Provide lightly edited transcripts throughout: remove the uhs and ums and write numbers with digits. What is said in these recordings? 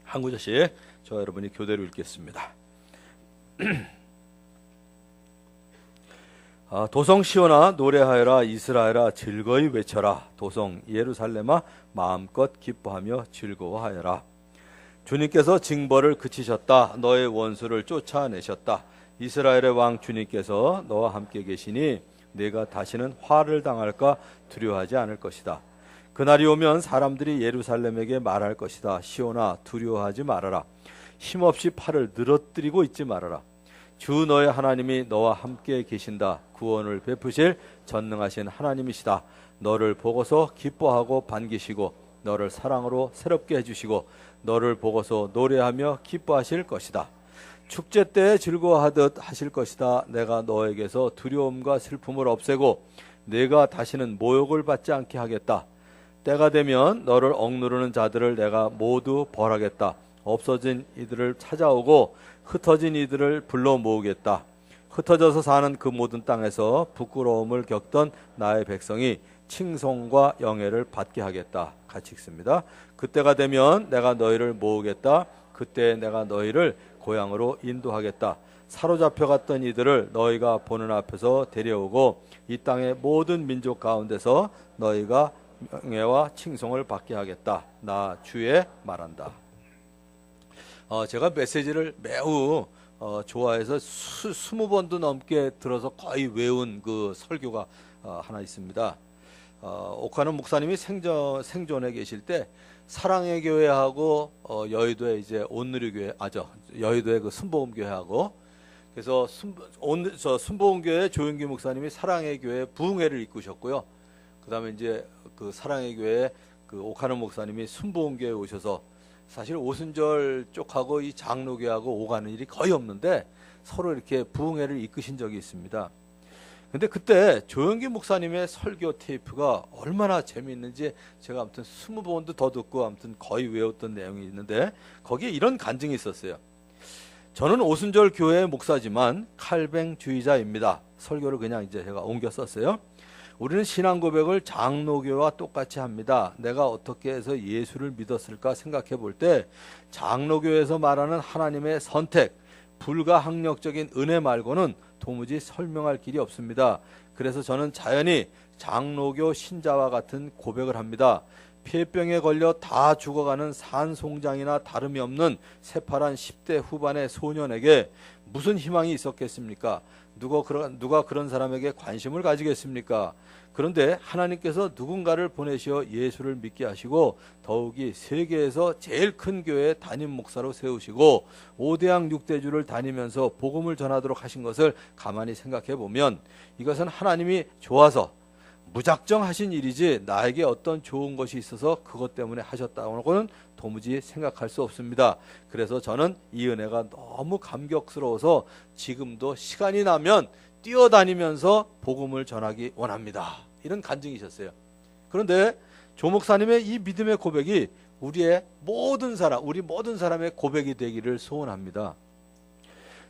한 구절씩 저와 여러분이 교대로 읽겠습니다. 도성 시온아 노래하여라, 이스라엘아 즐거이 외쳐라. 도성 예루살렘아 마음껏 기뻐하며 즐거워하여라. 주님께서 징벌을 그치셨다. 너의 원수를 쫓아내셨다. 이스라엘의 왕 주님께서 너와 함께 계시니 네가 다시는 화를 당할까 두려워하지 않을 것이다. 그날이 오면 사람들이 예루살렘에게 말할 것이다. 시온아 두려워하지 말아라. 힘없이 팔을 늘어뜨리고 있지 말아라. 주 너의 하나님이 너와 함께 계신다. 구원을 베푸실 전능하신 하나님이시다. 너를 보고서 기뻐하고 반기시고 너를 사랑으로 새롭게 해주시고 너를 보고서 노래하며 기뻐하실 것이다. 축제 때에 즐거워하듯 하실 것이다. 내가 너에게서 두려움과 슬픔을 없애고 내가 다시는 모욕을 받지 않게 하겠다. 때가 되면 너를 억누르는 자들을 내가 모두 벌하겠다. 없어진 이들을 찾아오고 흩어진 이들을 불러 모으겠다. 흩어져서 사는 그 모든 땅에서 부끄러움을 겪던 나의 백성이 칭송과 영예를 받게 하겠다. 같이 읽습니다. 그때가 되면 내가 너희를 모으겠다. 그때 내가 너희를 고향으로 인도하겠다. 사로잡혀갔던 이들을 너희가 보는 앞에서 데려오고 이 땅의 모든 민족 가운데서 너희가 명예와 칭송을 받게 하겠다. 나 주의 말한다. 제가 메시지를 매우 좋아해서 20번도 넘게 들어서 거의 외운 그 설교가 하나 있습니다. 오카노 목사님이 생존에 계실 때 사랑의 교회하고 여의도에 이제 온누리교회 여의도에 그 순복음교회하고 그래서 순복음교회 조영기 목사님이 사랑의 교회 부흥회를 이끄셨고요. 그다음에 이제 그 사랑의 교회 그 오카노 목사님이 순복음교회에 오셔서 사실 오순절 쪽하고 이 장로교회하고 오가는 일이 거의 없는데 서로 이렇게 부흥회를 이끄신 적이 있습니다. 근데 그때 조영기 목사님의 설교 테이프가 얼마나 재미있는지 제가 아무튼 20번도 더 듣고 아무튼 거의 외웠던 내용이 있는데 거기에 이런 간증이 있었어요. 저는 오순절 교회의 목사지만 칼뱅주의자입니다. 설교를 그냥 이제 제가 옮겨 썼어요. 우리는 신앙 고백을 장로교와 똑같이 합니다. 내가 어떻게 해서 예수를 믿었을까 생각해 볼 때 장로교에서 말하는 하나님의 선택, 불가항력적인 은혜 말고는 도무지 설명할 길이 없습니다. 그래서 저는 자연히 장로교 신자와 같은 고백을 합니다. 폐병에 걸려 다 죽어가는 산송장이나 다름이 없는 새파란 10대 후반의 소년에게 무슨 희망이 있었겠습니까? 누가 그런 사람에게 관심을 가지겠습니까? 그런데 하나님께서 누군가를 보내시어 예수를 믿게 하시고 더욱이 세계에서 제일 큰 교회 담임 목사로 세우시고 5대양 6대주를 다니면서 복음을 전하도록 하신 것을 가만히 생각해 보면 이것은 하나님이 좋아서 무작정 하신 일이지 나에게 어떤 좋은 것이 있어서 그것 때문에 하셨다고는 도무지 생각할 수 없습니다. 그래서 저는 이 은혜가 너무 감격스러워서 지금도 시간이 나면 뛰어다니면서 복음을 전하기 원합니다. 이런 간증이셨어요. 그런데 조 목사님의 이 믿음의 고백이 우리 모든 사람의 고백이 되기를 소원합니다.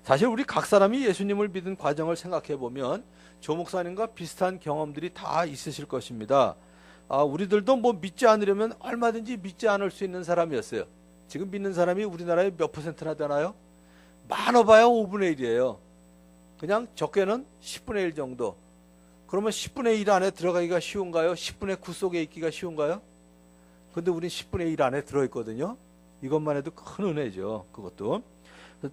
사실 우리 각 사람이 예수님을 믿은 과정을 생각해 보면 조 목사님과 비슷한 경험들이 다 있으실 것입니다. 우리들도 뭐 믿지 않으려면 얼마든지 믿지 않을 수 있는 사람이었어요. 지금 믿는 사람이 우리나라에 몇 %나 되나요? 많아봐야 5분의 1이에요. 그냥 적게는 10분의 1 정도. 그러면 10분의 1 안에 들어가기가 쉬운가요? 10분의 9 속에 있기가 쉬운가요? 근데 우린 10분의 1 안에 들어있거든요. 이것만 해도 큰 은혜죠. 그것도.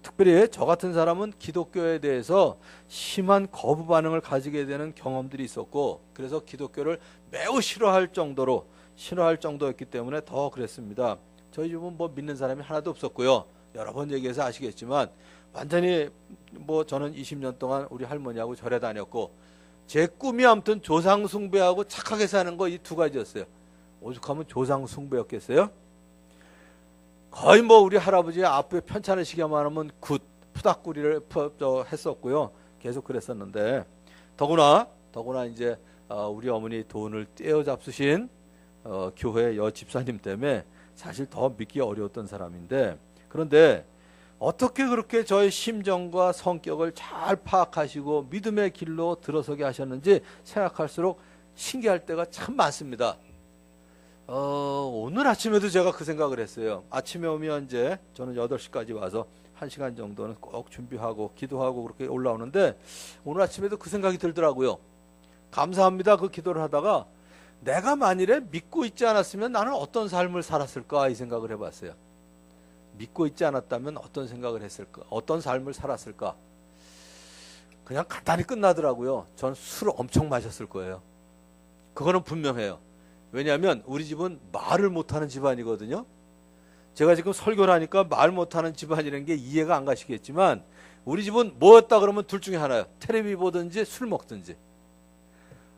특별히 저 같은 사람은 기독교에 대해서 심한 거부 반응을 가지게 되는 경험들이 있었고 그래서 기독교를 매우 싫어할 정도였기 때문에 더 그랬습니다. 저희 집은 뭐 믿는 사람이 하나도 없었고요. 여러 번 얘기해서 아시겠지만 완전히 뭐 저는 20년 동안 우리 할머니하고 절에 다녔고 제 꿈이 아무튼 조상 숭배하고 착하게 사는 거 이 두 가지였어요. 오죽하면 조상 숭배였겠어요? 거의 뭐 우리 할아버지 앞에 편찮으시기만 하면 푸닥구리를 했었고요. 계속 그랬었는데 더구나 이제 우리 어머니 돈을 떼어잡수신 교회 여 집사님 때문에 사실 더 믿기 어려웠던 사람인데 그런데 어떻게 그렇게 저의 심정과 성격을 잘 파악하시고 믿음의 길로 들어서게 하셨는지 생각할수록 신기할 때가 참 많습니다. 오늘 아침에도 제가 그 생각을 했어요. 아침에 오면 이제 저는 8시까지 와서 1시간 정도는 꼭 준비하고 기도하고 그렇게 올라오는데 오늘 아침에도 그 생각이 들더라고요. 감사합니다. 그 기도를 하다가 내가 만일에 믿고 있지 않았으면 나는 어떤 삶을 살았을까 이 생각을 해봤어요. 믿고 있지 않았다면 어떤 생각을 했을까? 어떤 삶을 살았을까? 그냥 간단히 끝나더라고요. 전 술을 엄청 마셨을 거예요. 그거는 분명해요. 왜냐하면 우리 집은 말을 못하는 집안이거든요. 제가 지금 설교를 하니까 말 못하는 집안이라는 게 이해가 안 가시겠지만 우리 집은 뭐였다 그러면 둘 중에 하나예요. 텔레비 보든지 술 먹든지.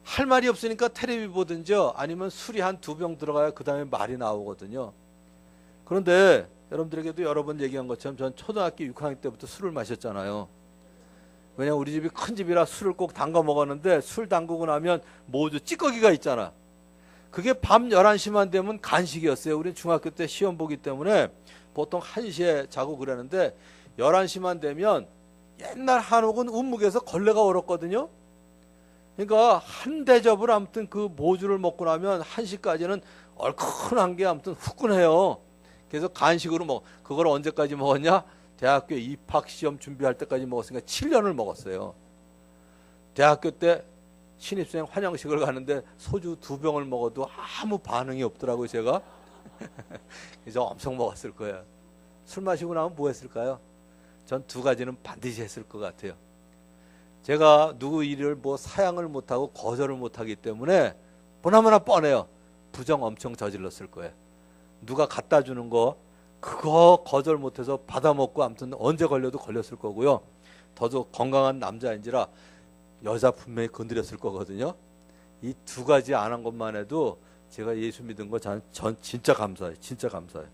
할 말이 없으니까 텔레비 보든지요. 아니면 술이 한 2병 들어가야 그 다음에 말이 나오거든요. 그런데 여러분들에게도 여러 번 얘기한 것처럼 전 초등학교 6학년 때부터 술을 마셨잖아요. 왜냐면 우리 집이 큰 집이라 술을 꼭 담가 먹었는데 술 담그고 나면 모두 찌꺼기가 있잖아. 그게 밤 11시만 되면 간식이었어요. 우린 중학교 때 시험 보기 때문에 보통 1시에 자고 그러는데 11시만 되면 옛날 한옥은 운묵에서 걸레가 얼었거든요. 그러니까 한 대접을 아무튼 그 모주를 먹고 나면 1시까지는 얼큰한 게 아무튼 후끈해요. 그래서 간식으로 그걸 언제까지 먹었냐? 대학교 입학시험 준비할 때까지 먹었으니까 7년을 먹었어요. 대학교 때 신입생 환영식을 가는데 소주 2병을 먹어도 아무 반응이 없더라고요, 제가. 그래서 엄청 먹었을 거예요. 술 마시고 나면 뭐 했을까요? 전 2가지는 반드시 했을 것 같아요. 제가 누구 일을 사양을 못하고 거절을 못하기 때문에 보나마나 뻔해요. 부정 엄청 저질렀을 거예요. 누가 갖다 주는 거 그거 거절 못해서 받아먹고 아무튼 언제 걸려도 걸렸을 거고요. 더더욱 건강한 남자인지라 여자 분명히 건드렸을 거거든요. 이 2가지 안 한 것만 해도 제가 예수 믿은 거 전 진짜 감사해요. 진짜 감사해요.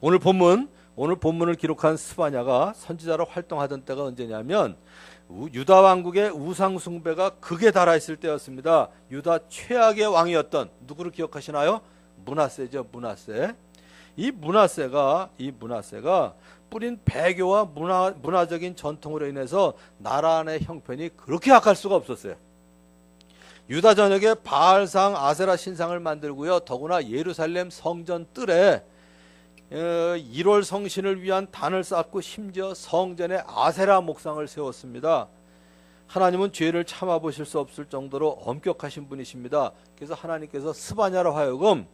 오늘 본문을 기록한 스바냐가 선지자로 활동하던 때가 언제냐면 유다 왕국의 우상 숭배가 극에 달하였을 때였습니다. 유다 최악의 왕이었던 누구를 기억하시나요? 므낫세죠. 므낫세. 이 므낫세가 뿌린 배교와 문화적인 전통으로 인해서 나라 내 형편이 그렇게 악할 수가 없었어요. 유다 전역에 바알상 아세라 신상을 만들고요. 더구나 예루살렘 성전 뜰에 1월 성신을 위한 단을 쌓고 심지어 성전에 아세라 목상을 세웠습니다. 하나님은 죄를 참아보실 수 없을 정도로 엄격하신 분이십니다. 그래서 하나님께서 스바냐로 하여금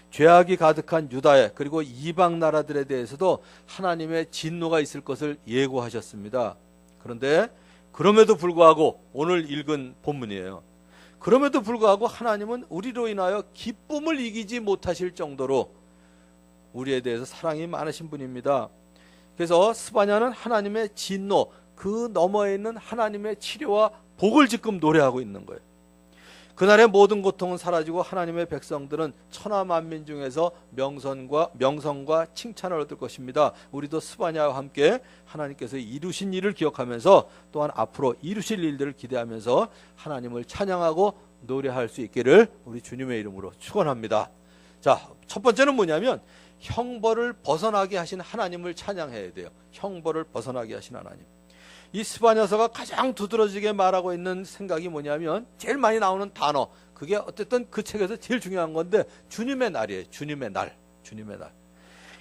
죄악이 가득한 유다에 그리고 이방 나라들에 대해서도 하나님의 진노가 있을 것을 예고하셨습니다. 그런데 그럼에도 불구하고 오늘 읽은 본문이에요. 그럼에도 불구하고 하나님은 우리로 인하여 기쁨을 이기지 못하실 정도로 우리에 대해서 사랑이 많으신 분입니다. 그래서 스바냐는 하나님의 진노 그 너머에 있는 하나님의 치료와 복을 지금 노래하고 있는 거예요. 그날의 모든 고통은 사라지고 하나님의 백성들은 천하 만민 중에서 명성과 칭찬을 얻을 것입니다. 우리도 스바냐와 함께 하나님께서 이루신 일을 기억하면서 또한 앞으로 이루실 일들을 기대하면서 하나님을 찬양하고 노래할 수 있기를 우리 주님의 이름으로 축원합니다. 자, 첫 번째는 뭐냐면 형벌을 벗어나게 하신 하나님을 찬양해야 돼요. 형벌을 벗어나게 하신 하나님. 이 스바냐서가 가장 두드러지게 말하고 있는 생각이 뭐냐면 제일 많이 나오는 단어 그게 어쨌든 그 책에서 제일 중요한 건데 주님의 날이에요. 주님의 날. 주님의 날.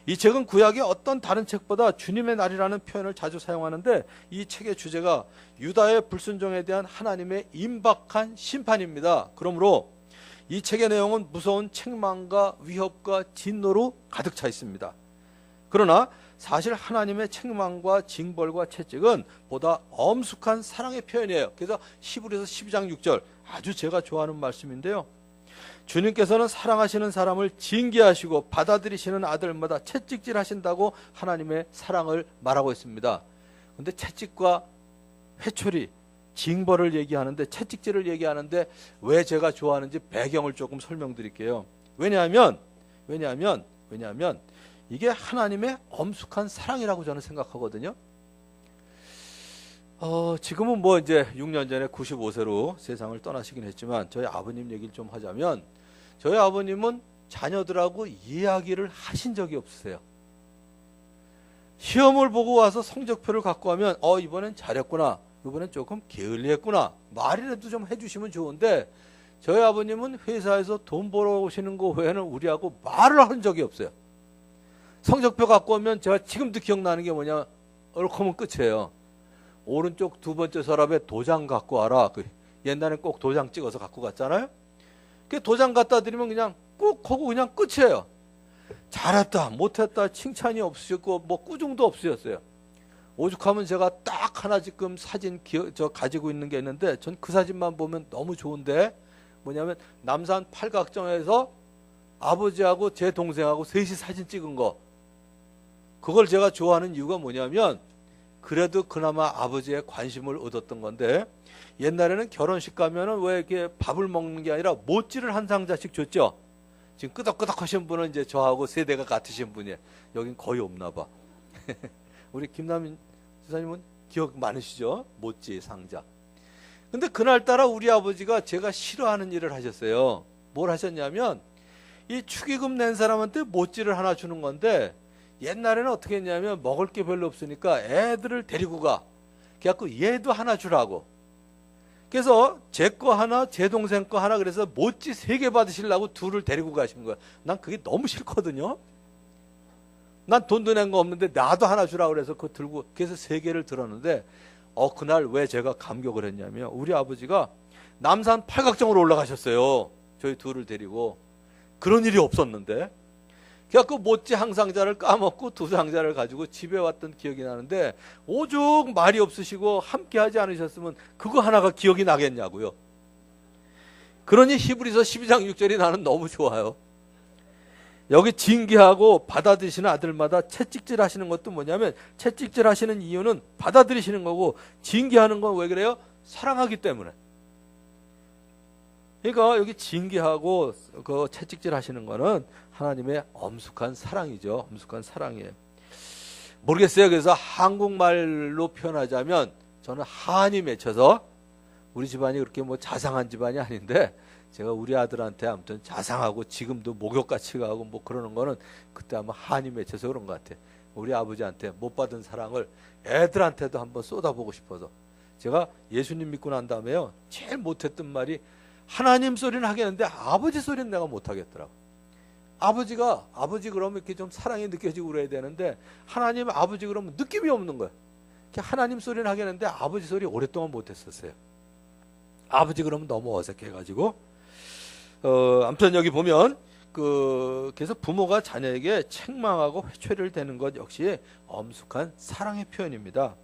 이 책은 구약의 어떤 다른 책보다 주님의 날이라는 표현을 자주 사용하는데 이 책의 주제가 유다의 불순종에 대한 하나님의 임박한 심판입니다. 그러므로 이 책의 내용은 무서운 책망과 위협과 진노로 가득 차 있습니다. 그러나 사실 하나님의 책망과 징벌과 채찍은 보다 엄숙한 사랑의 표현이에요. 그래서 히브리서 12장 6절 아주 제가 좋아하는 말씀인데요. 주님께서는 사랑하시는 사람을 징계하시고 받아들이시는 아들마다 채찍질 하신다고 하나님의 사랑을 말하고 있습니다. 그런데 채찍과 회초리, 징벌을 얘기하는데 채찍질을 얘기하는데 왜 제가 좋아하는지 배경을 조금 설명드릴게요. 왜냐하면 이게 하나님의 엄숙한 사랑이라고 저는 생각하거든요. 지금은 이제 6년 전에 95세로 세상을 떠나시긴 했지만 저희 아버님 얘기를 좀 하자면 저희 아버님은 자녀들하고 이야기를 하신 적이 없으세요. 시험을 보고 와서 성적표를 갖고 가면 이번엔 잘했구나. 이번엔 조금 게을리했구나. 말이라도 좀 해주시면 좋은데 저희 아버님은 회사에서 돈 벌어오시는 거 외에는 우리하고 말을 한 적이 없어요. 성적표 갖고 오면 제가 지금도 기억나는 게 뭐냐, 이렇게 하면 끝이에요. 오른쪽 두 번째 서랍에 도장 갖고 와라. 옛날엔 꼭 도장 찍어서 갖고 갔잖아요. 그 도장 갖다 드리면 그냥 꾹 하고 그냥 끝이에요. 잘했다, 못했다, 칭찬이 없으셨고, 뭐 꾸중도 없으셨어요. 오죽하면 제가 딱 하나 지금 사진 가지고 있는 게 있는데, 전 그 사진만 보면 너무 좋은데, 뭐냐면 남산 팔각정에서 아버지하고 제 동생하고 셋이 사진 찍은 거. 그걸 제가 좋아하는 이유가 뭐냐면, 그래도 그나마 아버지의 관심을 얻었던 건데, 옛날에는 결혼식 가면은 왜 이렇게 밥을 먹는 게 아니라 모찌를 한 상자씩 줬죠. 지금 끄덕끄덕 하신 분은 이제 저하고 세대가 같으신 분이에요. 여긴 거의 없나 봐. 우리 김남인 지사님은 기억 많으시죠? 모찌 상자. 근데 그날따라 우리 아버지가 제가 싫어하는 일을 하셨어요. 뭘 하셨냐면, 이 축의금 낸 사람한테 모찌를 하나 주는 건데, 옛날에는 어떻게 했냐면 먹을 게 별로 없으니까 애들을 데리고 가. 그래갖고 얘도 하나 주라고. 그래서 제 거 하나, 제 동생 거 하나, 그래서 모찌 3개 받으시려고 둘을 데리고 가신 거야. 난 그게 너무 싫거든요. 난 돈도 낸 거 없는데 나도 하나 주라고 그래서 그거 들고, 그래서 3개를 들었는데, 그날 왜 제가 감격을 했냐면, 우리 아버지가 남산 팔각정으로 올라가셨어요. 저희 둘을 데리고. 그런 일이 없었는데. 그래갖고 모찌 한 상자를 까먹고 2상자를 가지고 집에 왔던 기억이 나는데, 오죽 말이 없으시고 함께 하지 않으셨으면 그거 하나가 기억이 나겠냐고요. 그러니 히브리서 12장 6절이 나는 너무 좋아요. 여기 징계하고 받아들이시는 아들마다 채찍질 하시는 것도 뭐냐면, 채찍질 하시는 이유는 받아들이시는 거고, 징계하는 건 왜 그래요? 사랑하기 때문에. 그러니까 여기 징계하고 그 채찍질 하시는 거는 하나님의 엄숙한 사랑이죠. 엄숙한 사랑이에요. 모르겠어요. 그래서 한국말로 표현하자면, 저는 한이 맺혀서, 우리 집안이 그렇게 뭐 자상한 집안이 아닌데, 제가 우리 아들한테 아무튼 자상하고 지금도 목욕같이 가고 뭐 그러는 거는 그때 아마 한이 맺혀서 그런 것 같아. 우리 아버지한테 못 받은 사랑을 애들한테도 한번 쏟아보고 싶어서. 제가 예수님 믿고 난 다음에요, 제일 못했던 말이, 하나님 소리는 하겠는데 아버지 소리는 내가 못하겠더라고. 아버지 그러면 이렇게 좀 사랑이 느껴지고 그래야 되는데, 하나님 아버지 그러면 느낌이 없는 거야. 하나님 소리는 하겠는데 아버지 소리 오랫동안 못했었어요. 아버지 그러면 너무 어색해가지고. 아무튼 여기 보면, 그래서 부모가 자녀에게 책망하고 회초리를 대는 것 역시 엄숙한 사랑의 표현입니다.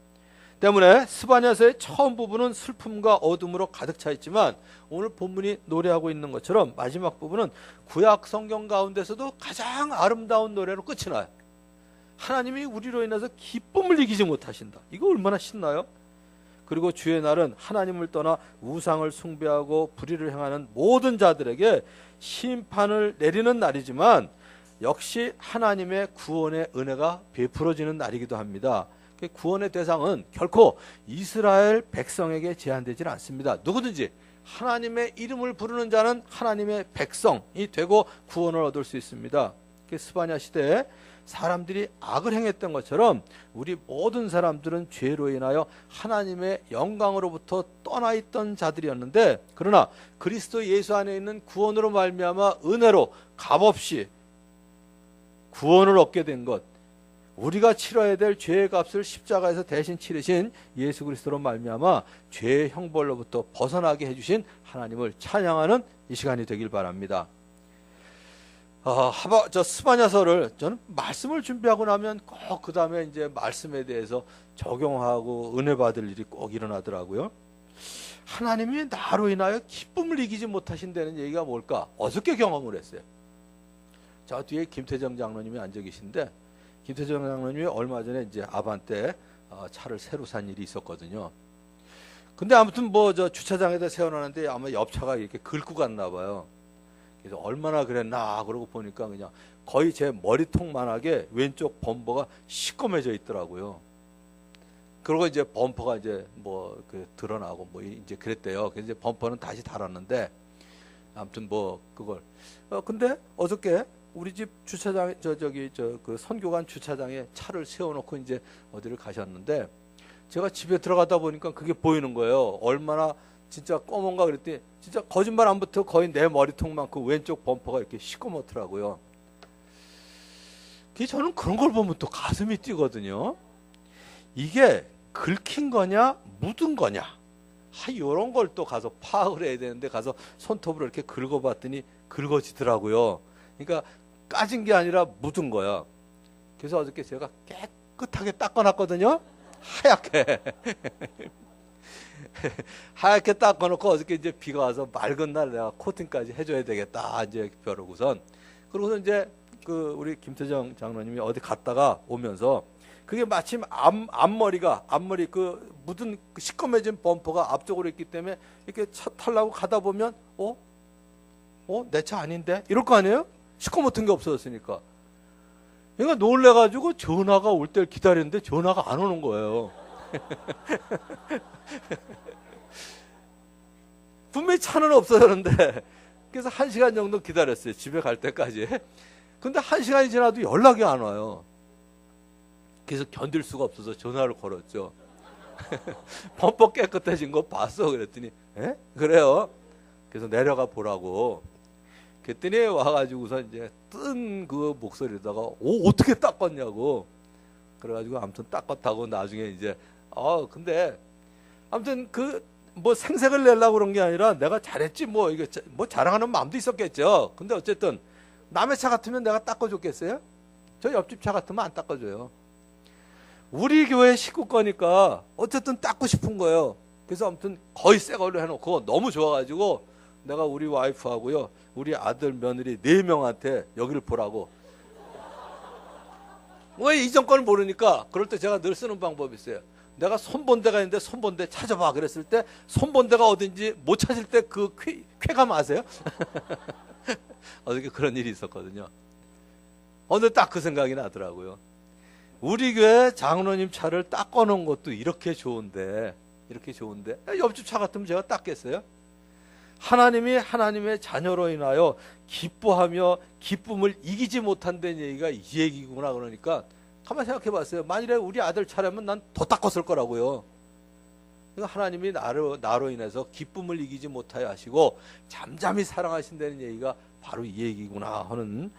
때문에 스바냐서의 처음 부분은 슬픔과 어둠으로 가득 차 있지만, 오늘 본문이 노래하고 있는 것처럼 마지막 부분은 구약 성경 가운데서도 가장 아름다운 노래로 끝이 나요. 하나님이 우리로 인해서 기쁨을 이기지 못하신다. 이거 얼마나 신나요? 그리고 주의 날은 하나님을 떠나 우상을 숭배하고 불의를 행하는 모든 자들에게 심판을 내리는 날이지만, 역시 하나님의 구원의 은혜가 베풀어지는 날이기도 합니다. 구원의 대상은 결코 이스라엘 백성에게 제한되지 않습니다. 누구든지 하나님의 이름을 부르는 자는 하나님의 백성이 되고 구원을 얻을 수 있습니다. 스바냐 시대에 사람들이 악을 행했던 것처럼 우리 모든 사람들은 죄로 인하여 하나님의 영광으로부터 떠나 있던 자들이었는데, 그러나 그리스도 예수 안에 있는 구원으로 말미암아 은혜로 값없이 구원을 얻게 된 것, 우리가 치러야 될 죄의 값을 십자가에서 대신 치르신 예수 그리스도로 말미암아 죄의 형벌로부터 벗어나게 해주신 하나님을 찬양하는 이 시간이 되길 바랍니다. 스바냐서를 저는 말씀을 준비하고 나면 꼭 그 다음에 이제 말씀에 대해서 적용하고 은혜 받을 일이 꼭 일어나더라고요. 하나님이 나로 인하여 기쁨을 이기지 못하신다는 얘기가 뭘까? 어저께 경험을 했어요. 저 뒤에 김태정 장로님이 앉아 계신데, 김태정 장로님이 얼마 전에 이제 아반떼 차를 새로 산 일이 있었거든요. 근데 아무튼 뭐 저 주차장에다 세워놨는데 아마 옆차가 이렇게 긁고 갔나 봐요. 그래서 얼마나 그랬나 그러고 보니까 그냥 거의 제 머리통만하게 왼쪽 범퍼가 시꺼매져 있더라고요. 그리고 이제 범퍼가 이제 뭐 드러나고 뭐 이제 그랬대요. 그래서 이제 범퍼는 다시 달았는데, 아무튼 뭐 그걸 근데 어저께 우리 집 주차장에 그 선교관 주차장에 차를 세워놓고 이제 어디를 가셨는데, 제가 집에 들어가다 보니까 그게 보이는 거예요. 얼마나 진짜 검은가 그랬더니 진짜 거짓말 안 붙어 거의 내 머리통만큼 왼쪽 범퍼가 이렇게 시꺼멓더라고요. 저는 그런 걸 보면 또 가슴이 뛰거든요. 이게 긁힌 거냐 묻은 거냐 이런 걸 또 가서 파악을 해야 되는데 가서 손톱으로 이렇게 긁어봤더니 긁어지더라고요. 그러니까 까진 게 아니라 묻은 거야. 그래서 어저께 제가 깨끗하게 닦아놨거든요. 하얗게 하얗게 닦아놓고 어저께 이제 비가 와서 맑은 날 내가 코팅까지 해줘야 되겠다 이제 벼르고선 그러고서 이제 그 우리 김태정 장로님이 어디 갔다가 오면서 그게 마침 앞머리 그 묻은 그 시꺼매진 범퍼가 앞쪽으로 있기 때문에 이렇게 차 타려고 가다 보면 내 차 아닌데 이럴 거 아니에요? 시꺼멓은 게 없어졌으니까. 그러니까 놀래가지고 전화가 올 때를 기다리는데 전화가 안 오는 거예요. 분명히 차는 없어졌는데 그래서 1시간 정도 기다렸어요. 집에 갈 때까지. 근데 1시간이 지나도 연락이 안 와요. 그래서 견딜 수가 없어서 전화를 걸었죠. 범퍼 깨끗해진 거 봤어? 그랬더니 그래요. 그래서 내려가 보라고. 그랬더니 와가지고서 이제 뜬 그 목소리에다가 어떻게 닦았냐고. 그래가지고 아무튼 닦았다고 나중에 이제 근데 아무튼 그 뭐 생색을 내려고 그런 게 아니라 내가 잘했지 뭐 이게 뭐 자랑하는 마음도 있었겠죠. 근데 어쨌든 남의 차 같으면 내가 닦아줬겠어요? 저 옆집 차 같으면 안 닦아줘요. 우리 교회 식구 거니까 어쨌든 닦고 싶은 거예요. 그래서 아무튼 거의 새 걸로 해놓고 너무 좋아가지고 내가 우리 와이프하고요 우리 아들 며느리 4명한테 여기를 보라고. 왜 이전 거는 모르니까 그럴 때 제가 늘 쓰는 방법이 있어요. 내가 손본데가 있는데 손본데 찾아봐 그랬을 때 손본데가 어딘지 못 찾을 때 그 쾌감 아세요? 어저께 그런 일이 있었거든요. 오늘 딱 그 생각이 나더라고요. 우리 교회 장로님 차를 닦아놓은 것도 이렇게 좋은데 옆집 차 같으면 제가 닦겠어요? 하나님이 하나님의 자녀로 인하여 기뻐하며 기쁨을 이기지 못한다는 얘기가 이 얘기구나. 그러니까 가만히 생각해 봤어요. 만일에 우리 아들 차라면 난 더 닦았을 거라고요. 그러니까 하나님이 나로 인해서 기쁨을 이기지 못하여 하시고 잠잠히 사랑하신다는 얘기가 바로 이 얘기구나 하는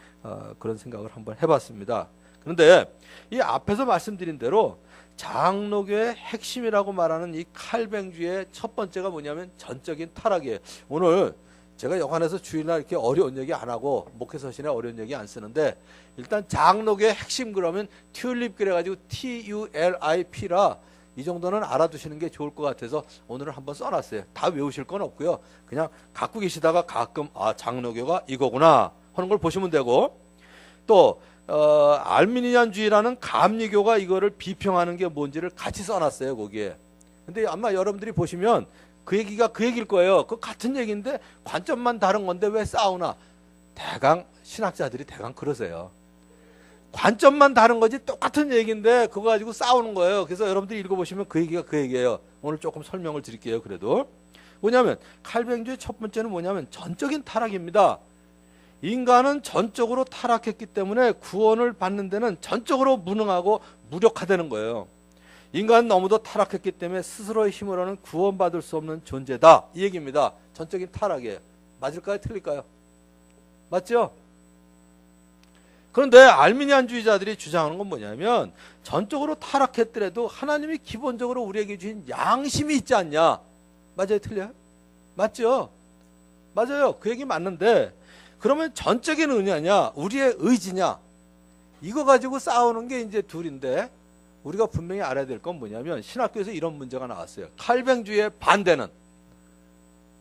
그런 생각을 한번 해봤습니다. 그런데 이 앞에서 말씀드린 대로 장로교의 핵심이라고 말하는 이 칼뱅주의 첫 번째가 뭐냐면 전적인 타락이에요. 오늘 제가 여관에서 주일날 이렇게 어려운 얘기 안 하고 목회서신에 어려운 얘기 안 쓰는데 일단 장로교의 핵심 그러면 튤립 그래가지고 TULIP라 이 정도는 알아두시는 게 좋을 것 같아서 오늘은 한번 써놨어요. 다 외우실 건 없고요. 그냥 갖고 계시다가 가끔 장로교가 이거구나 하는 걸 보시면 되고 또 알미니안주의라는 감리교가 이거를 비평하는 게 뭔지를 같이 써놨어요. 거기에. 근데 아마 여러분들이 보시면 그 얘기가 그 얘기일 거예요. 그 같은 얘기인데 관점만 다른 건데 왜 싸우나. 대강 신학자들이 대강 그러세요. 관점만 다른 거지 똑같은 얘기인데 그거 가지고 싸우는 거예요. 그래서 여러분들이 읽어보시면 그 얘기가 그 얘기예요. 오늘 조금 설명을 드릴게요. 그래도 뭐냐면 칼뱅주의 첫 번째는 뭐냐면 전적인 타락입니다. 인간은 전적으로 타락했기 때문에 구원을 받는 데는 전적으로 무능하고 무력화되는 거예요. 인간은 너무도 타락했기 때문에 스스로의 힘으로는 구원받을 수 없는 존재다. 이 얘기입니다. 전적인 타락이에요. 맞을까요? 틀릴까요? 맞죠? 그런데 알미니안주의자들이 주장하는 건 뭐냐면 전적으로 타락했더라도 하나님이 기본적으로 우리에게 주신 양심이 있지 않냐. 맞아요? 틀려요? 맞죠? 맞아요. 그 얘기 맞는데 그러면 전적인 은혜냐 우리의 의지냐 이거 가지고 싸우는 게 이제 둘인데 우리가 분명히 알아야 될 건 뭐냐면 신학교에서 이런 문제가 나왔어요. 칼뱅주의의 반대는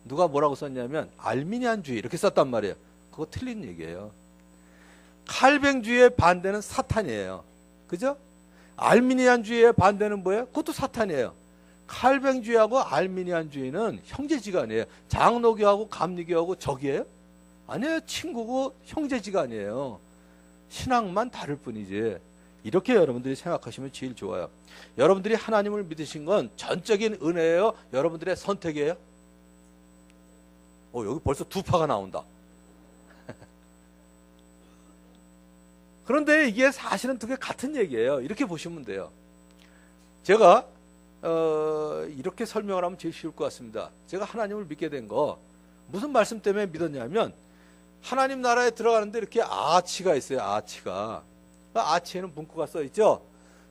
누가 뭐라고 썼냐면 알미니안주의 이렇게 썼단 말이에요. 그거 틀린 얘기예요. 칼뱅주의의 반대는 사탄이에요. 그죠? 알미니안주의의 반대는 뭐예요? 그것도 사탄이에요. 칼뱅주의하고 알미니안주의는 형제지간이에요. 장로교하고 감리교하고 적이에요? 아니에요. 친구고 형제지간이에요. 신앙만 다를 뿐이지. 이렇게 여러분들이 생각하시면 제일 좋아요. 여러분들이 하나님을 믿으신 건 전적인 은혜예요? 여러분들의 선택이에요? 여기 벌써 두 파가 나온다. 그런데 이게 사실은 두 개 같은 얘기예요. 이렇게 보시면 돼요. 제가 이렇게 설명을 하면 제일 쉬울 것 같습니다. 제가 하나님을 믿게 된 거 무슨 말씀 때문에 믿었냐면 하나님 나라에 들어가는데 이렇게 아치가 있어요. 아치가. 아치에는 문구가 써 있죠.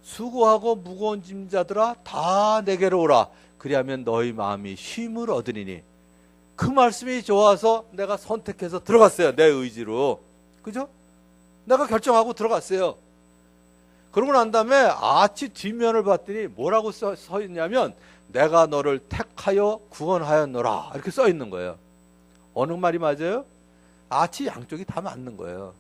수고하고 무거운 짐자들아 다 내게로 오라. 그리하면 너희 마음이 쉼을 얻으리니. 그 말씀이 좋아서 내가 선택해서 들어갔어요. 내 의지로. 그죠? 내가 결정하고 들어갔어요. 그러고 난 다음에 아치 뒷면을 봤더니 뭐라고 써 있냐면 내가 너를 택하여 구원하였노라. 이렇게 써 있는 거예요. 어느 말이 맞아요? 아치 양쪽이 다 맞는 거예요.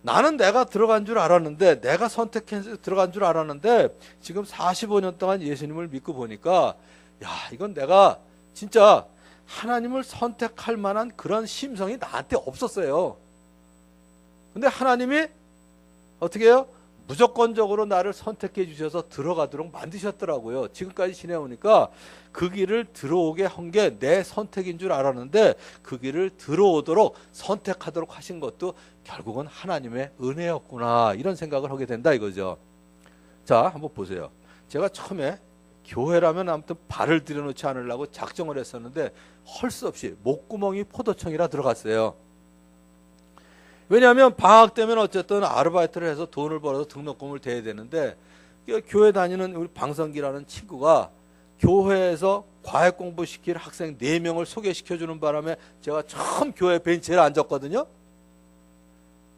나는 내가 들어간 줄 알았는데, 내가 선택해서 들어간 줄 알았는데 지금 45년 동안 예수님을 믿고 보니까 야, 이건 내가 진짜 하나님을 선택할 만한 그런 심성이 나한테 없었어요. 근데 하나님이 어떻게 해요? 무조건적으로 나를 선택해 주셔서 들어가도록 만드셨더라고요. 지금까지 지내오니까 그 길을 들어오게 한 게 내 선택인 줄 알았는데 그 길을 들어오도록 선택하도록 하신 것도 결국은 하나님의 은혜였구나, 이런 생각을 하게 된다 이거죠. 자, 한번 보세요. 제가 처음에 교회라면 아무튼 발을 들여놓지 않으려고 작정을 했었는데 할 수 없이 목구멍이 포도청이라 들어갔어요. 왜냐하면 방학 때면 어쨌든 아르바이트를 해서 돈을 벌어서 등록금을 대야 되는데, 교회 다니는 우리 방성기라는 친구가 교회에서 과외 공부시킬 학생 4명을 소개시켜주는 바람에 제가 처음 교회 벤치에 앉았거든요.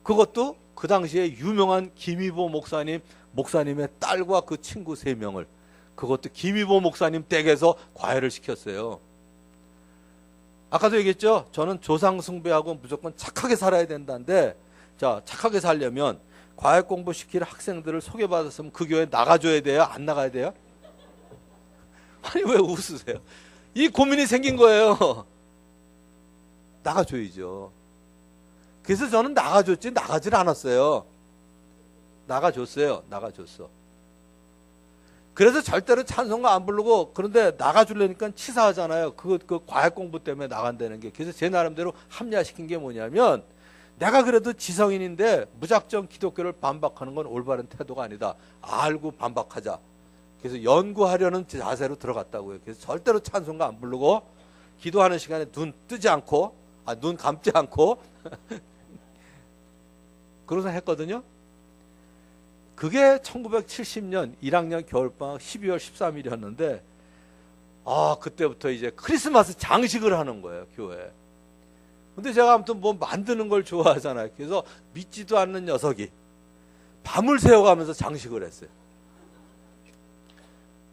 그것도 그 당시에 유명한 김희보 목사님의 딸과 그 친구 3명을, 그것도 김희보 목사님 댁에서 과외를 시켰어요. 아까도 얘기했죠. 저는 조상 숭배하고 무조건 착하게 살아야 된다는데, 자, 착하게 살려면 과외 공부 시킬 학생들을 소개받았으면 그 교회 나가줘야 돼요? 안 나가야 돼요? 아니, 왜 웃으세요? 이 고민이 생긴 거예요. 나가줘야죠. 그래서 저는 나가줬지 나가질 않았어요. 나가줬어요. 나가줬어. 그래서 절대로 찬송가 안 부르고, 그런데 나가주려니까 치사하잖아요. 그 과외 공부 때문에 나간다는 게. 그래서 제 나름대로 합리화시킨 게 뭐냐면, 내가 그래도 지성인인데 무작정 기독교를 반박하는 건 올바른 태도가 아니다. 알고 반박하자. 그래서 연구하려는 자세로 들어갔다고요. 그래서 절대로 찬송가 안 부르고, 기도하는 시간에 눈 뜨지 않고, 눈 감지 않고 그러서 했거든요. 그게 1970년 1학년 겨울방학 12월 13일이었는데, 그때부터 이제 크리스마스 장식을 하는 거예요, 교회에. 근데 제가 아무튼 뭐 만드는 걸 좋아하잖아요. 그래서 믿지도 않는 녀석이 밤을 새워가면서 장식을 했어요.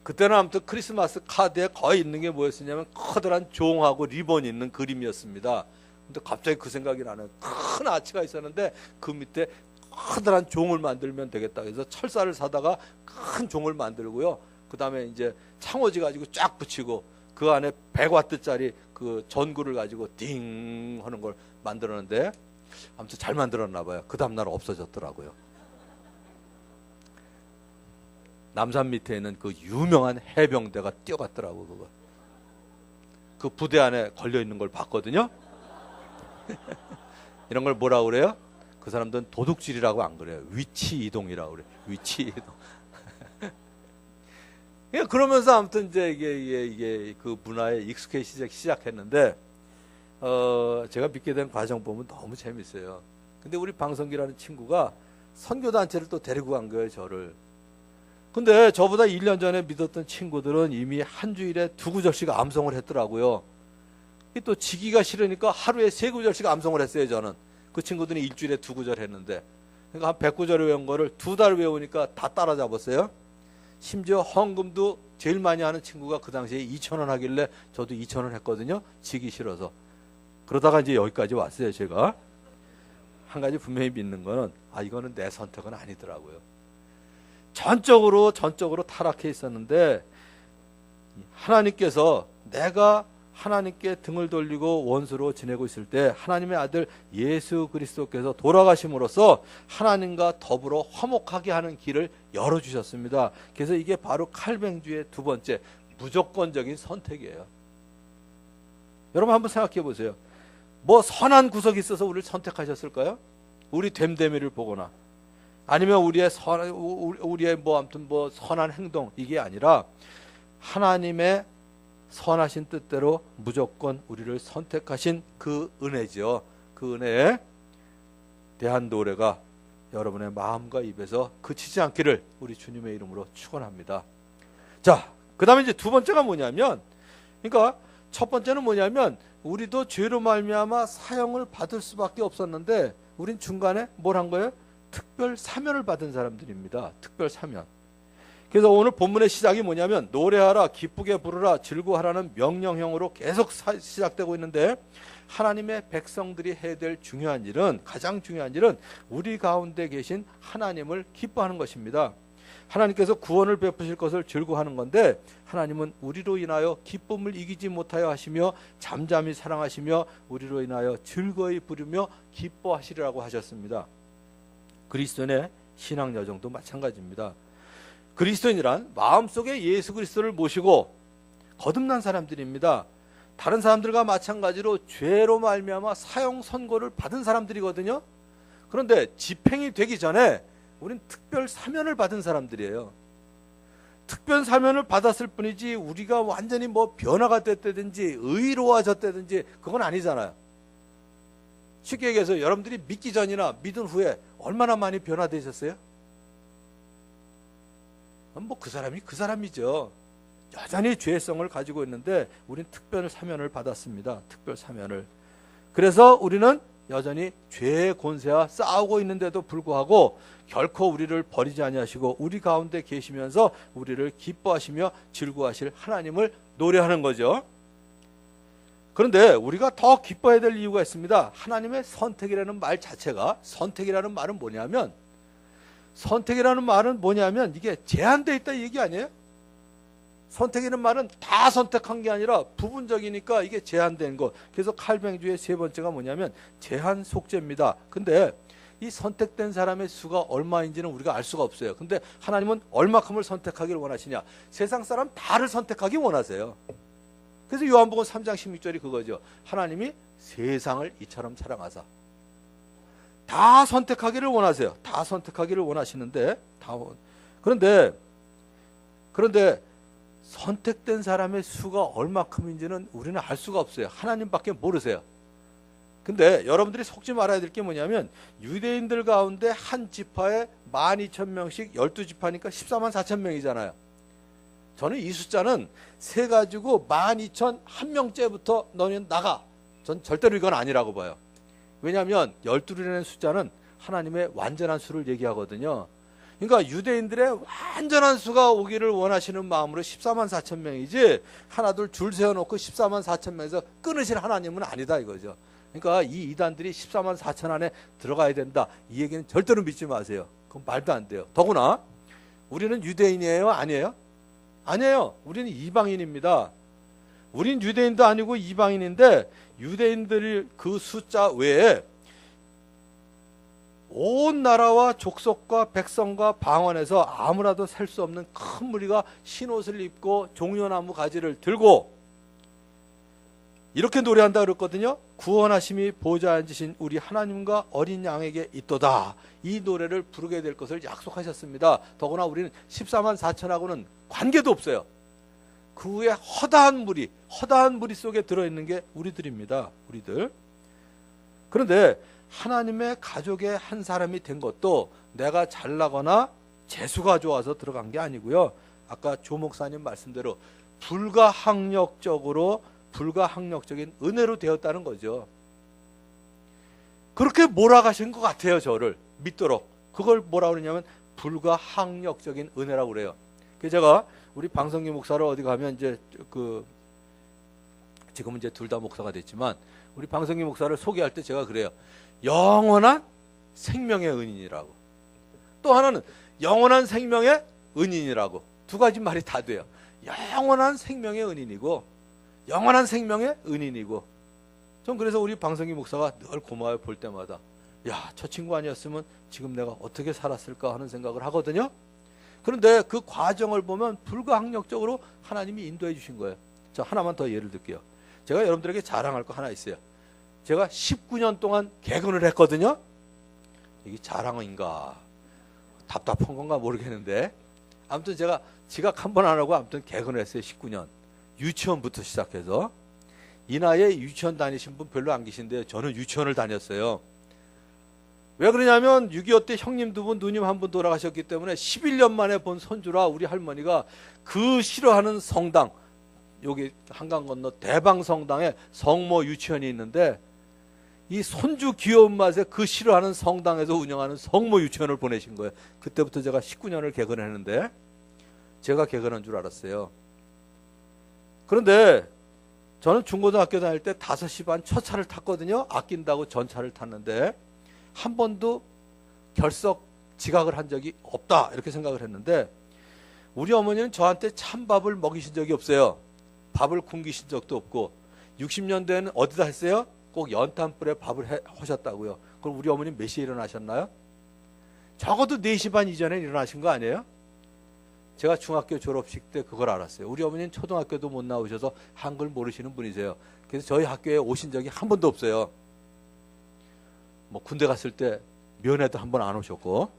그때는 아무튼 크리스마스 카드에 거의 있는 게 뭐였었냐면 커다란 종하고 리본이 있는 그림이었습니다. 근데 갑자기 그 생각이 나는, 큰 아치가 있었는데 그 밑에 커다란 종을 만들면 되겠다. 그래서 철사를 사다가 큰 종을 만들고요. 그 다음에 이제 창호지 가지고 쫙 붙이고, 그 안에 100와트짜리 그 전구를 가지고 딩 하는 걸 만들었는데, 아무튼 잘 만들었나 봐요. 그 다음날 없어졌더라고요. 남산 밑에 있는 그 유명한 해병대가 뛰어갔더라고, 그거. 그 부대 안에 걸려있는 걸 봤거든요. 이런 걸 뭐라고 그래요? 그 사람들은 도둑질이라고 안 그래요. 위치 이동이라고 그래요. 위치 이동. 그러면서 아무튼 이제 이게 그 문화에 익숙해지기 시작했는데, 제가 믿게 된 과정 보면 너무 재밌어요. 근데 우리 방성기라는 친구가 선교단체를 또 데리고 간 거예요, 저를. 근데 저보다 1년 전에 믿었던 친구들은 이미 한 주일에 2구절씩 암송을 했더라고요. 또 지기가 싫으니까 하루에 3구절씩 암송을 했어요, 저는. 그 친구들이 일주일에 2구절 했는데, 그러니까 한 100구절 외운 거를 2달 외우니까 다 따라잡았어요. 심지어 헌금도 제일 많이 하는 친구가 그 당시에 2,000원 하길래 저도 2,000원 했거든요. 지기 싫어서. 그러다가 이제 여기까지 왔어요, 제가. 한 가지 분명히 믿는 거는, 이거는 내 선택은 아니더라고요. 전적으로 타락해 있었는데, 하나님께서 내가 하나님께 등을 돌리고 원수로 지내고 있을 때 하나님의 아들 예수 그리스도께서 돌아가심으로써 하나님과 더불어 화목하게 하는 길을 열어주셨습니다. 그래서 이게 바로 칼뱅주의 2번째 무조건적인 선택이에요. 여러분 한번 생각해 보세요. 뭐 선한 구석이 있어서 우리를 선택하셨을까요? 우리 됨됨이를 보거나, 아니면 우리의 뭐 아무튼 뭐 선한 행동, 이게 아니라 하나님의 선하신 뜻대로 무조건 우리를 선택하신 그 은혜죠. 그 은혜에 대한 노래가 여러분의 마음과 입에서 그치지 않기를 우리 주님의 이름으로 축원합니다. 자, 그 다음에 이제 두 번째가 뭐냐면, 그러니까 첫 번째는 뭐냐면 우리도 죄로 말미암아 사형을 받을 수밖에 없었는데 우린 중간에 뭘 한 거예요? 특별 사면을 받은 사람들입니다. 특별 사면. 그래서 오늘 본문의 시작이 뭐냐면 노래하라, 기쁘게 부르라, 즐거워하라는 명령형으로 계속 시작되고 있는데, 하나님의 백성들이 해야 될 중요한 일은, 가장 중요한 일은 우리 가운데 계신 하나님을 기뻐하는 것입니다. 하나님께서 구원을 베푸실 것을 즐거워하는 건데, 하나님은 우리로 인하여 기쁨을 이기지 못하여 하시며 잠잠히 사랑하시며 우리로 인하여 즐거이 부르며 기뻐하시리라고 하셨습니다. 그리스도인의 신앙 여정도 마찬가지입니다. 그리스도인이란 마음속에 예수 그리스도를 모시고 거듭난 사람들입니다. 다른 사람들과 마찬가지로 죄로 말미암아 사형 선고를 받은 사람들이거든요. 그런데 집행이 되기 전에 우린 특별 사면을 받은 사람들이에요. 특별 사면을 받았을 뿐이지 우리가 완전히 뭐 변화가 됐다든지 의로워졌다든지 그건 아니잖아요. 쉽게 얘기해서 여러분들이 믿기 전이나 믿은 후에 얼마나 많이 변화되셨어요? 뭐 그 사람이 그 사람이죠. 여전히 죄성을 가지고 있는데 우린 특별 사면을 받았습니다. 특별 사면을. 그래서 우리는 여전히 죄의 권세와 싸우고 있는데도 불구하고 결코 우리를 버리지 아니하시고 우리 가운데 계시면서 우리를 기뻐하시며 즐거워하실 하나님을 노래하는 거죠. 그런데 우리가 더 기뻐해야 될 이유가 있습니다. 하나님의 선택이라는 말 자체가, 선택이라는 말은 뭐냐면, 선택이라는 말은 뭐냐면 이게 제한되어 있다 이 얘기 아니에요? 선택이라는 말은 다 선택한 게 아니라 부분적이니까 이게 제한된 거. 그래서 칼뱅주의 세 번째가 뭐냐면 제한 속죄입니다. 근데 이 선택된 사람의 수가 얼마인지는 우리가 알 수가 없어요. 근데 하나님은 얼마큼을 선택하기를 원하시냐? 세상 사람 다를 선택하기 원하세요. 그래서 요한복음 3장 16절이 그거죠. 하나님이 세상을 이처럼 사랑하사. 다 선택하기를 원하세요. 다 선택하기를 원하시는데 그런데 선택된 사람의 수가 얼마큼인지는 우리는 알 수가 없어요. 하나님밖에 모르세요. 근데 여러분들이 속지 말아야 될 게 뭐냐면 유대인들 가운데 한 지파에 12,000명씩 12지파니까 14만 4천 명이잖아요. 저는 이 숫자는 세 가지고 12,001명째부터 너는 나가. 전 절대로 이건 아니라고 봐요. 왜냐하면 12이라는 숫자는 하나님의 완전한 수를 얘기하거든요. 그러니까 유대인들의 완전한 수가 오기를 원하시는 마음으로 14만 4천 명이지 하나 둘 줄 세워놓고 14만 4천 명에서 끊으실 하나님은 아니다 이거죠. 그러니까 이 이단들이 14만 4천 안에 들어가야 된다 이 얘기는 절대로 믿지 마세요. 그건 말도 안 돼요. 더구나 우리는 유대인이에요? 아니에요? 아니에요. 우리는 이방인입니다. 우린 유대인도 아니고 이방인인데 유대인들이 그 숫자 외에 온 나라와 족속과 백성과 방언에서 아무라도 셀 수 없는 큰 무리가 흰옷을 입고 종려나무 가지를 들고 이렇게 노래한다 그랬거든요. 구원하심이 보좌에 앉으신 우리 하나님과 어린 양에게 있도다. 이 노래를 부르게 될 것을 약속하셨습니다. 더구나 우리는 14만 4천하고는 관계도 없어요. 그 후에 허다한 무리 속에 들어있는 게 우리들입니다. 우리들. 그런데 하나님의 가족의 한 사람이 된 것도 내가 잘나거나 재수가 좋아서 들어간 게 아니고요. 아까 조 목사님 말씀대로 불가항력적인 은혜로 되었다는 거죠. 그렇게 몰아가신 것 같아요. 저를 믿도록. 그걸 뭐라 그러냐면 불가항력적인 은혜라고 그래요. 그래서 제가 우리 방성기 목사를 어디 가면 이제 지금은 이제 둘 다 목사가 됐지만 우리 방성기 목사를 소개할 때 제가 그래요. 영원한 생명의 은인이라고. 또 하나는 영원한 생명의 은인이라고. 두 가지 말이 다 돼요. 영원한 생명의 은인이고 영원한 생명의 은인이고. 전 그래서 우리 방성기 목사가 늘 고마워요. 볼 때마다. 야, 저 친구 아니었으면 지금 내가 어떻게 살았을까 하는 생각을 하거든요. 그런데 그 과정을 보면 불가항력적으로 하나님이 인도해 주신 거예요. 자, 하나만 더 예를 들게요. 제가 여러분들에게 자랑할 거 하나 있어요. 제가 19년 동안 개근을 했거든요. 이게 자랑인가 답답한 건가 모르겠는데 아무튼 제가 지각 한 번 안 하고 아무튼 개근을 했어요. 19년. 유치원부터 시작해서. 이 나이에 유치원 다니신 분 별로 안 계신데요. 저는 유치원을 다녔어요. 왜 그러냐면 6.25 때 형님 두 분, 누님 한 분 돌아가셨기 때문에 11년 만에 본 손주라 우리 할머니가 그 싫어하는 성당, 여기 한강 건너 대방성당에 성모 유치원이 있는데 이 손주 귀여운 맛에 그 싫어하는 성당에서 운영하는 성모 유치원을 보내신 거예요. 그때부터 제가 19년을 개근했는데 제가 개근한 줄 알았어요. 그런데 저는 중고등학교 다닐 때 5시 반 첫 차를 탔거든요. 아낀다고 전차를 탔는데 한 번도 결석 지각을 한 적이 없다 이렇게 생각을 했는데 우리 어머니는 저한테 찬밥을 먹이신 적이 없어요. 밥을 굶기신 적도 없고 60년대에는 어디다 했어요? 꼭 연탄불에 밥을 하셨다고요. 그럼 우리 어머니 몇 시에 일어나셨나요? 적어도 4시 반 이전에 일어나신 거 아니에요? 제가 중학교 졸업식 때 그걸 알았어요. 우리 어머니는 초등학교도 못 나오셔서 한글 모르시는 분이세요. 그래서 저희 학교에 오신 적이 한 번도 없어요. 뭐 군대 갔을 때 면회도 한 번 안 오셨고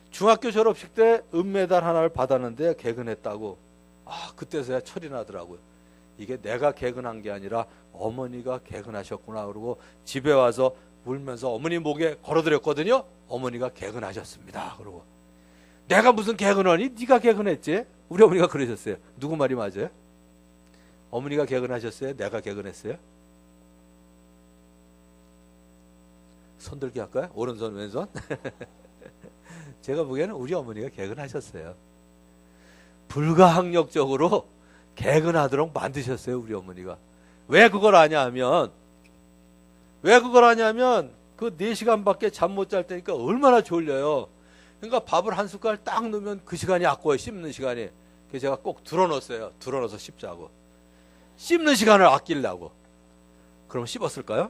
중학교 졸업식 때 은메달 하나를 받았는데 개근했다고 그때서야 철이 나더라고요. 이게 내가 개근한 게 아니라 어머니가 개근하셨구나. 그러고 집에 와서 울면서 어머니 목에 걸어드렸거든요. 어머니가 개근하셨습니다. 그러고 내가 무슨 개근하니? 네가 개근했지? 우리 어머니가 그러셨어요. 누구 말이 맞아요? 어머니가 개근하셨어요? 내가 개근했어요? 손들기 할까요? 오른손 왼손? 제가 보기에는 우리 어머니가 개근하셨어요. 불가항력적으로 개근하도록 만드셨어요. 우리 어머니가. 왜 그걸 하냐면 그 4시간밖에 잠 못 잘 때니까 얼마나 졸려요. 그러니까 밥을 한 숟갈 딱 넣으면 그 시간이 아까워요. 씹는 시간이. 그래서 제가 꼭 들어넣었어요. 들어넣어서 씹자고. 씹는 시간을 아끼려고. 그럼 씹었을까요?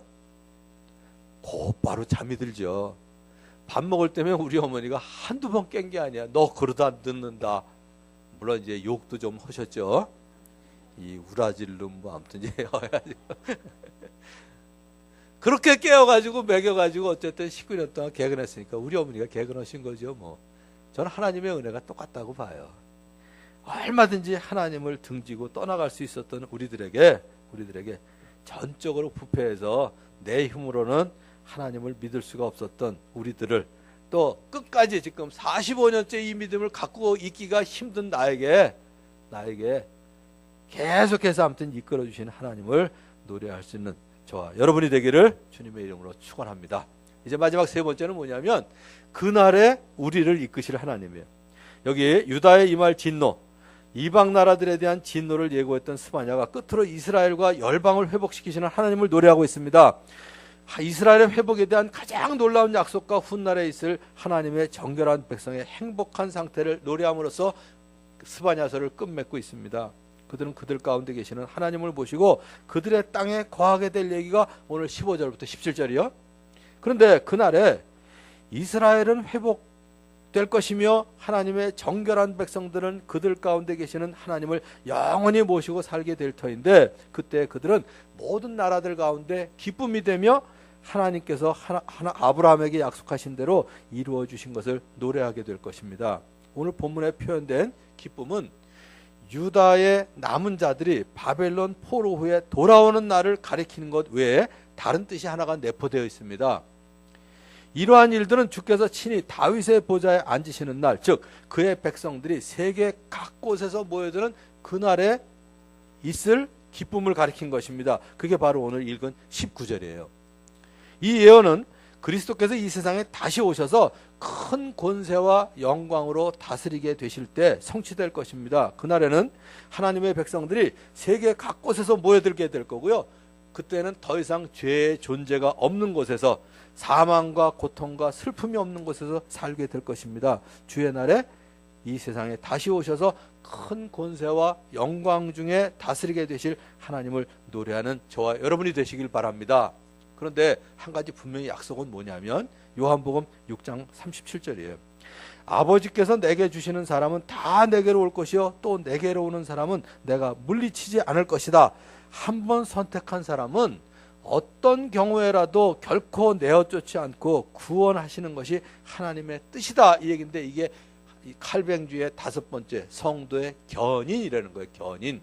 곧바로 잠이 들죠. 밥 먹을 때면 우리 어머니가 한두 번 깬 게 아니야. 너 그러다 늦는다. 물론 이제 욕도 좀 하셨죠. 이 우라질름 뭐 아무튼 이제 그렇게 깨워가지고 먹여가지고 어쨌든 19년 동안 개근했으니까 우리 어머니가 개근하신 거죠. 뭐 저는 하나님의 은혜가 똑같다고 봐요. 얼마든지 하나님을 등지고 떠나갈 수 있었던 우리들에게 전적으로 부패해서 내 힘으로는 하나님을 믿을 수가 없었던 우리들을 또 끝까지 지금 45년째 이 믿음을 갖고 있기가 힘든 나에게 계속해서 아무튼 이끌어 주시는 하나님을 노래할 수 있는 저와 여러분이 되기를 주님의 이름으로 축원합니다. 이제 마지막 세 번째는 뭐냐면 그날에 우리를 이끄실 하나님이에요. 여기 유다의 이말 진노, 이방 나라들에 대한 진노를 예고했던 스바냐가 끝으로 이스라엘과 열방을 회복시키시는 하나님을 노래하고 있습니다. 이스라엘의 회복에 대한 가장 놀라운 약속과 훗날에 있을 하나님의 정결한 백성의 행복한 상태를 노래함으로써 스바냐서를 끝맺고 있습니다. 그들은 그들 가운데 계시는 하나님을 보시고 그들의 땅에 거하게 될 얘기가 오늘 15절부터 17절이요. 그런데 그날에 이스라엘은 회복될 것이며 하나님의 정결한 백성들은 그들 가운데 계시는 하나님을 영원히 모시고 살게 될 터인데 그때 그들은 모든 나라들 가운데 기쁨이 되며 하나님께서 아브라함에게 약속하신 대로 이루어 주신 것을 노래하게 될 것입니다. 오늘 본문에 표현된 기쁨은 유다의 남은 자들이 바벨론 포로 후에 돌아오는 날을 가리키는 것 외에 다른 뜻이 하나가 내포되어 있습니다. 이러한 일들은 주께서 친히 다윗의 보좌에 앉으시는 날, 즉 그의 백성들이 세계 각 곳에서 모여드는 그날에 있을 기쁨을 가리킨 것입니다. 그게 바로 오늘 읽은 19절이에요. 이 예언은 그리스도께서 이 세상에 다시 오셔서 큰 권세와 영광으로 다스리게 되실 때 성취될 것입니다. 그날에는 하나님의 백성들이 세계 각 곳에서 모여들게 될 거고요. 그때는 더 이상 죄의 존재가 없는 곳에서 사망과 고통과 슬픔이 없는 곳에서 살게 될 것입니다. 주의 날에 이 세상에 다시 오셔서 큰 권세와 영광 중에 다스리게 되실 하나님을 노래하는 저와 여러분이 되시길 바랍니다. 그런데 한 가지 분명히 약속은 뭐냐면 요한복음 6장 37절이에요. 아버지께서 내게 주시는 사람은 다 내게로 올 것이요 또 내게로 오는 사람은 내가 물리치지 않을 것이다. 한 번 선택한 사람은 어떤 경우에라도 결코 내어쫓지 않고 구원하시는 것이 하나님의 뜻이다. 이 얘기인데 이게 이 칼뱅주의 5번째 성도의 견인이라는 거예요. 견인.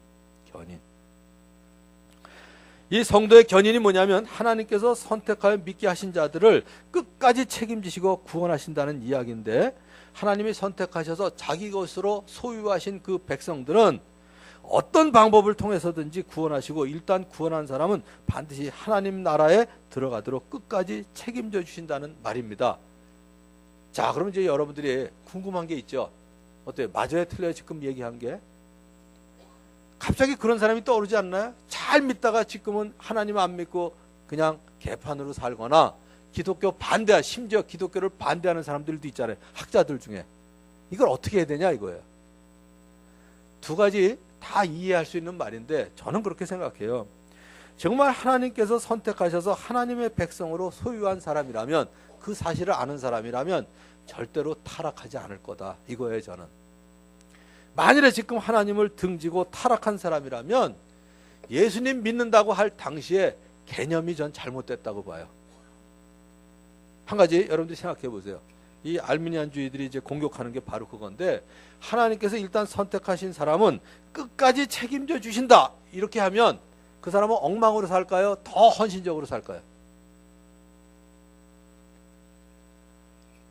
이 성도의 견인이 뭐냐면 하나님께서 선택하여 믿게 하신 자들을 끝까지 책임지시고 구원하신다는 이야기인데, 하나님이 선택하셔서 자기 것으로 소유하신 그 백성들은 어떤 방법을 통해서든지 구원하시고, 일단 구원한 사람은 반드시 하나님 나라에 들어가도록 끝까지 책임져 주신다는 말입니다. 자, 그럼 이제 여러분들이 궁금한 게 있죠. 어때요? 맞아요, 틀려요? 지금 얘기한 게? 갑자기 그런 사람이 떠오르지 않나요? 잘 믿다가 지금은 하나님 안 믿고 그냥 개판으로 살거나 기독교 반대, 심지어 기독교를 반대하는 사람들도 있잖아요. 학자들 중에. 이걸 어떻게 해야 되냐 이거예요. 두 가지 다 이해할 수 있는 말인데, 저는 그렇게 생각해요. 정말 하나님께서 선택하셔서 하나님의 백성으로 소유한 사람이라면, 그 사실을 아는 사람이라면 절대로 타락하지 않을 거다 이거예요. 저는 만일에 지금 하나님을 등지고 타락한 사람이라면 예수님 믿는다고 할 당시에 개념이 전 잘못됐다고 봐요. 한 가지 여러분들이 생각해 보세요. 이 알미니안주의들이 이제 공격하는 게 바로 그건데, 하나님께서 일단 선택하신 사람은 끝까지 책임져 주신다 이렇게 하면 그 사람은 엉망으로 살까요? 더 헌신적으로 살까요?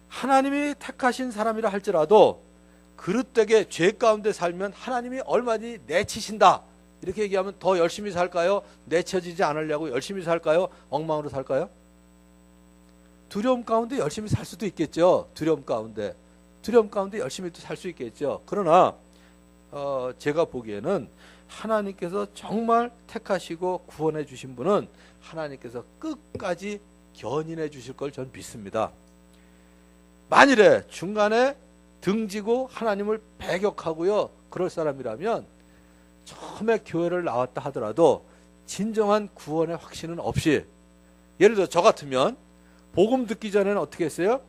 하나님이 택하신 사람이라 할지라도 그릇되게 죄 가운데 살면 하나님이 얼마든지 내치신다 이렇게 얘기하면 더 열심히 살까요? 내쳐지지 않으려고 열심히 살까요? 엉망으로 살까요? 두려움 가운데 열심히 살 수도 있겠죠. 두려움 가운데 열심히 또 살 수 있겠죠. 그러나 제가 보기에는 하나님께서 정말 택하시고 구원해 주신 분은 하나님께서 끝까지 견인해 주실 걸 전 믿습니다. 만일에 중간에 등지고 하나님을 배격하고요, 그럴 사람이라면 처음에 교회를 나왔다 하더라도 진정한 구원의 확신은 없이, 예를 들어 저 같으면 복음 듣기 전에는 어떻게 했어요?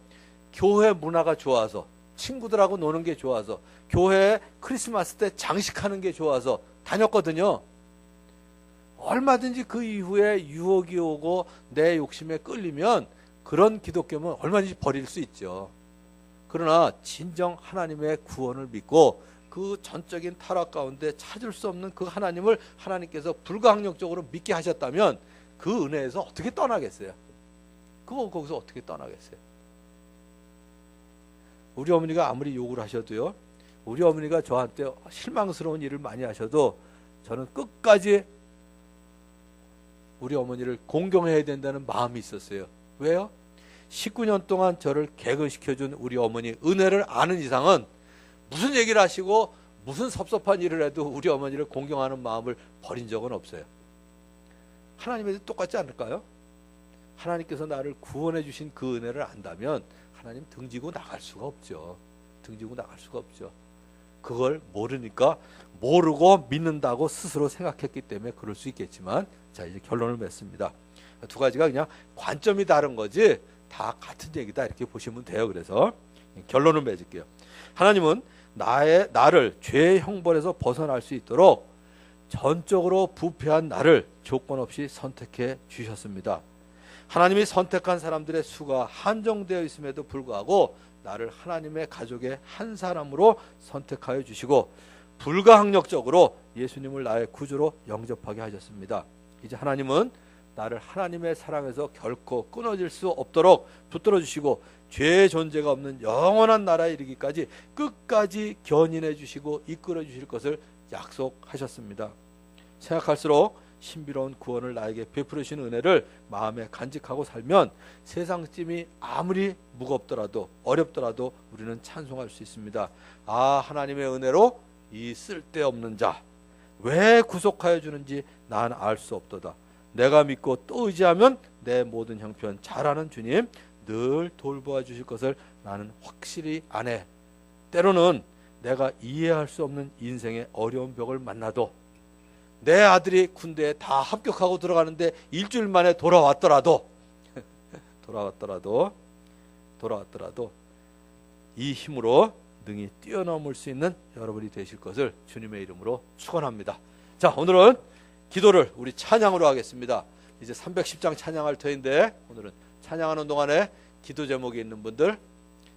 교회 문화가 좋아서, 친구들하고 노는 게 좋아서, 교회에 크리스마스 때 장식하는 게 좋아서 다녔거든요. 얼마든지 그 이후에 유혹이 오고 내 욕심에 끌리면 그런 기독교면 얼마든지 버릴 수 있죠. 그러나 진정 하나님의 구원을 믿고 그 전적인 타락 가운데 찾을 수 없는 그 하나님을 하나님께서 불가항력적으로 믿게 하셨다면 그 은혜에서 어떻게 떠나겠어요? 거기서 어떻게 떠나겠어요? 우리 어머니가 아무리 욕을 하셔도요, 우리 어머니가 저한테 실망스러운 일을 많이 하셔도 저는 끝까지 우리 어머니를 공경해야 된다는 마음이 있었어요. 왜요? 19년 동안 저를 개근시켜준 우리 어머니 은혜를 아는 이상은 무슨 얘기를 하시고 무슨 섭섭한 일을 해도 우리 어머니를 공경하는 마음을 버린 적은 없어요. 하나님에도 똑같지 않을까요? 하나님께서 나를 구원해 주신 그 은혜를 안다면 하나님 등지고 나갈 수가 없죠. 그걸 모르니까, 모르고 믿는다고 스스로 생각했기 때문에 그럴 수 있겠지만, 자, 이제 결론을 맺습니다. 두 가지가 그냥 관점이 다른 거지 다 같은 얘기다 이렇게 보시면 돼요. 그래서 결론을 맺을게요. 하나님은 나를 죄의 형벌에서 벗어날 수 있도록 전적으로 부패한 나를 조건 없이 선택해 주셨습니다. 하나님이 선택한 사람들의 수가 한정되어 있음에도 불구하고 나를 하나님의 가족의 한 사람으로 선택하여 주시고 불가항력적으로 예수님을 나의 구주로 영접하게 하셨습니다. 이제 하나님은 나를 하나님의 사랑에서 결코 끊어질 수 없도록 붙들어 주시고 죄의 존재가 없는 영원한 나라에 이르기까지 끝까지 견인해 주시고 이끌어 주실 것을 약속하셨습니다. 생각할수록 신비로운 구원을 나에게 베풀으신 은혜를 마음에 간직하고 살면 세상찜이 아무리 무겁더라도 어렵더라도 우리는 찬송할 수 있습니다. 아, 하나님의 은혜로 이 쓸데없는 자 왜 구속하여 주는지 난 알 수 없도다. 내가 믿고 또 의지하면 내 모든 형편 잘 아는 주님 늘 돌보아 주실 것을 나는 확실히 아네. 때로는 내가 이해할 수 없는 인생의 어려운 벽을 만나도, 내 아들이 군대에 다 합격하고 들어가는데 일주일 만에 돌아왔더라도 이 힘으로 능히 뛰어넘을 수 있는 여러분이 되실 것을 주님의 이름으로 축원합니다. 자, 오늘은 기도를 우리 찬양으로 하겠습니다. 이제 310장 찬양할 터인데 오늘은 찬양하는 동안에 기도 제목이 있는 분들,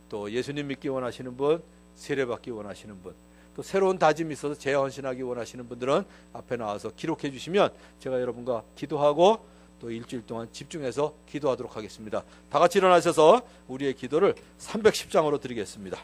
또 예수님 믿기 원하시는 분, 세례받기 원하시는 분, 또 새로운 다짐이 있어서 재헌신하기 원하시는 분들은 앞에 나와서 기록해 주시면 제가 여러분과 기도하고 또 일주일 동안 집중해서 기도하도록 하겠습니다. 다 같이 일어나셔서 우리의 기도를 310장으로 드리겠습니다.